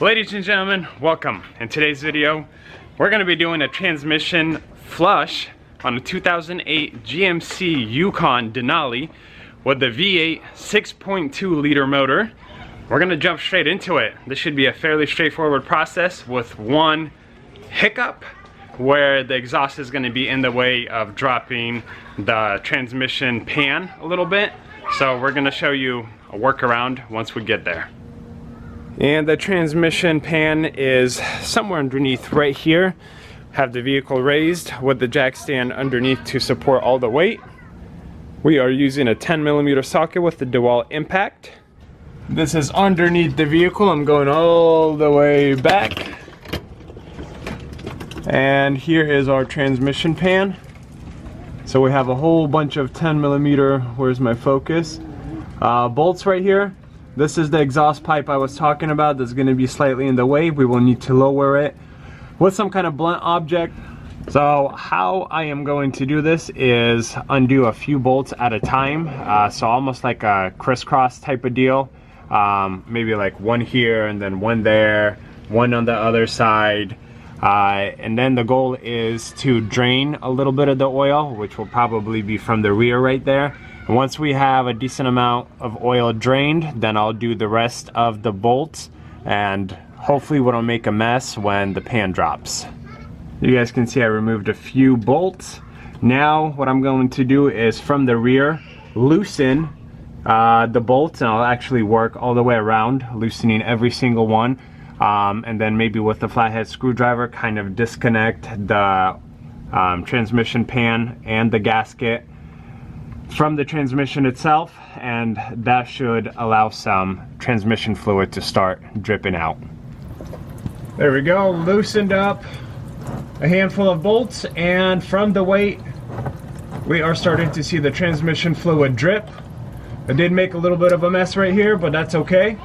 Ladies and gentlemen, welcome. In today's video, we're going to be doing a transmission flush on a 2008 GMC Yukon Denali with the V8 6.2 liter motor. We're going to jump straight into it. This should be a fairly straightforward process with one hiccup where the exhaust is going to be in the way of dropping the transmission pan a little bit. So we're going to show you a workaround once we get there. And the transmission pan is somewhere underneath right here. Have the vehicle raised with the jack stand underneath to support all the weight. We are using a 10mm socket with the dual impact. This is underneath the vehicle. I'm going all the way back. And here is our transmission pan. So we have a whole bunch of 10mm, where's my focus, bolts right here. This is the exhaust pipe I was talking about that's going to be slightly in the way. We will need to lower it with some kind of blunt object. So how I am going to do this is undo a few bolts at a time. So almost like a crisscross type of deal. Maybe like one here and then one there, one on the other side. And then the goal is to drain a little bit of the oil, which will probably be from the rear right there. And once we have a decent amount of oil drained, then I'll do the rest of the bolts and hopefully we don't make a mess when the pan drops. You guys can see I removed a few bolts. Now what I'm going to do is from the rear loosen the bolts, and I'll actually work all the way around, loosening every single one. And then maybe with the flathead screwdriver kind of disconnect the transmission pan and the gasket from the transmission itself, and that should allow some transmission fluid to start dripping out. There we go, loosened up a handful of bolts, and from the weight we are starting to see the transmission fluid drip. I did make a little bit of a mess right here, but that's okay.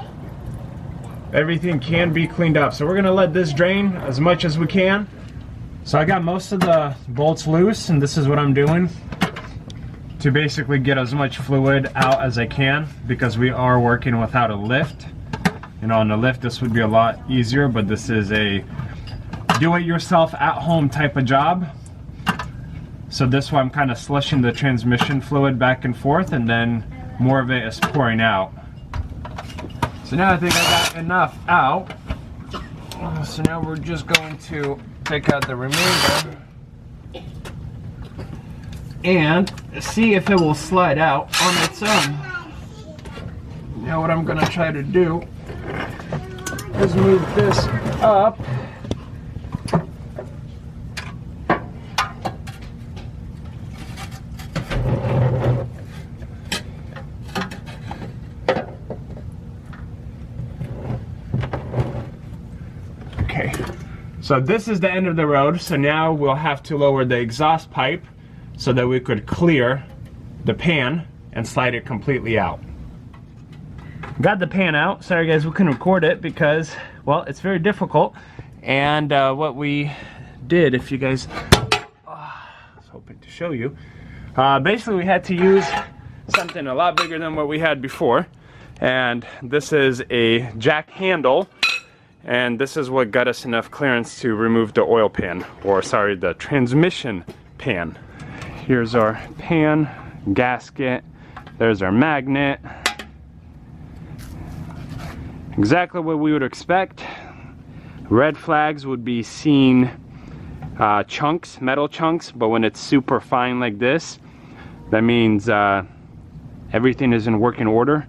Everything can be cleaned up. So we're gonna let this drain as much as we can. So I got most of the bolts loose, and this is what I'm doing to basically get as much fluid out as I can, because we are working without a lift. You know, on the lift this would be a lot easier, but this is a do-it-yourself at-home type of job. So this way I'm kind of slushing the transmission fluid back and forth, and then more of it is pouring out. So now I think I got enough out. So now we're just going to take out the remainder and see if it will slide out on its own. Now what I'm going to try to do is move this up. Okay, so this is the end of the road. So now we'll have to lower the exhaust pipe so that we could clear the pan and slide it completely out. Got the pan out. Sorry guys, we couldn't record it because, well, it's very difficult. And what we did, if you guys, I was hoping to show you, basically we had to use something a lot bigger than what we had before. And this is a jack handle, and this is what got us enough clearance to remove the oil pan, or sorry, the transmission pan. Here's our pan, gasket, there's our magnet. Exactly what we would expect. Red flags would be seeing chunks, metal chunks, but when it's super fine like this, that means everything is in working order.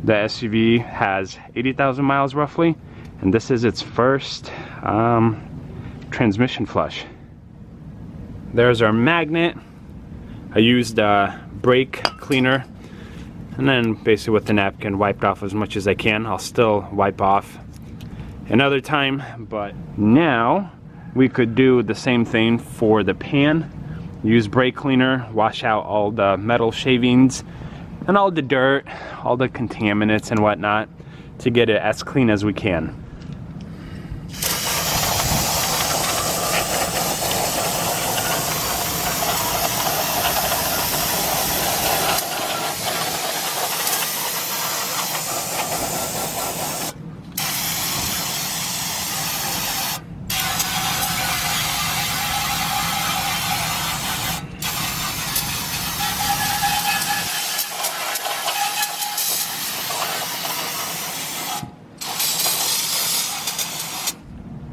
The SUV has 80,000 miles roughly, and this is its first transmission flush. There's our magnet. I used brake cleaner, and then basically with the napkin wiped off as much as I can. I'll still wipe off another time, but now we could do the same thing for the pan. Use brake cleaner, wash out all the metal shavings and all the dirt, all the contaminants and whatnot, to get it as clean as we can.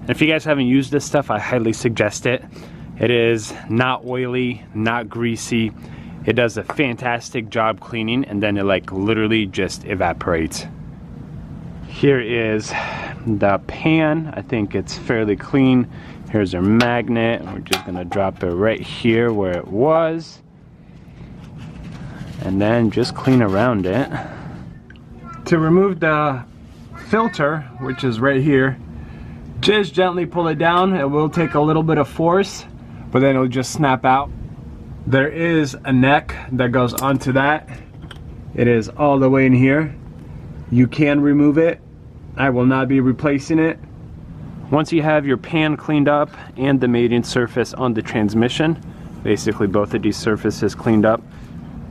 If you guys haven't used this stuff, I highly suggest it. It is not oily, not greasy. It does a fantastic job cleaning, and then it like literally just evaporates. Here is the pan. I think it's fairly clean. Here's our magnet. We're just gonna drop it right here where it was. And then just clean around it. To remove the filter, which is right here, just gently pull it down. It will take a little bit of force, but then it'll just snap out. There is a neck that goes onto that. It is all the way in here. You can remove it. I will not be replacing it. Once you have your pan cleaned up and the mating surface on the transmission, basically both of these surfaces cleaned up,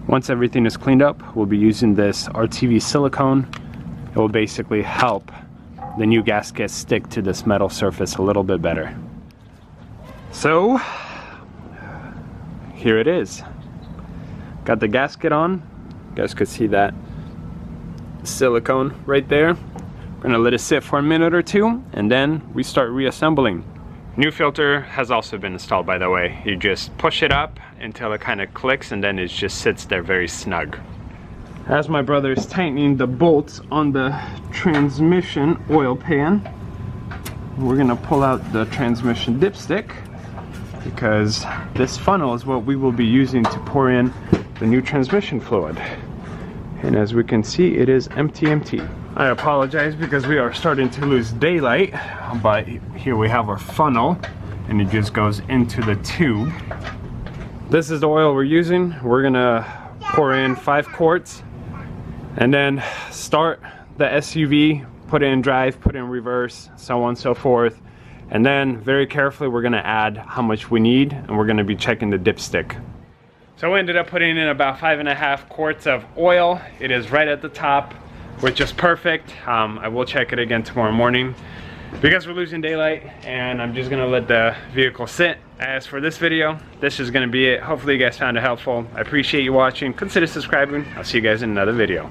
once everything is cleaned up, we'll be using this RTV silicone. It will basically help the new gasket stick to this metal surface a little bit better. So, here it is. Got the gasket on. You guys could see that silicone right there. We're gonna let it sit for a minute or two, and then we start reassembling. New filter has also been installed, by the way. You just push it up until it kind of clicks, and then it just sits there very snug. As my brother is tightening the bolts on the transmission oil pan, we're gonna pull out the transmission dipstick, because this funnel is what we will be using to pour in the new transmission fluid. And as we can see, it is empty. I apologize because we are starting to lose daylight, but here we have our funnel, and it just goes into the tube. This is the oil we're using. We're gonna pour in 5 quarts, and then start the SUV, put it in drive, put it in reverse, so on and so forth. And then very carefully, we're gonna add how much we need, and we're gonna be checking the dipstick. So we ended up putting in about 5.5 quarts of oil. It is right at the top, which is perfect. I will check it again tomorrow morning because we're losing daylight, and I'm just gonna let the vehicle sit. As for this video, this is gonna be it. Hopefully you guys found it helpful. I appreciate you watching. Consider subscribing. I'll see you guys in another video.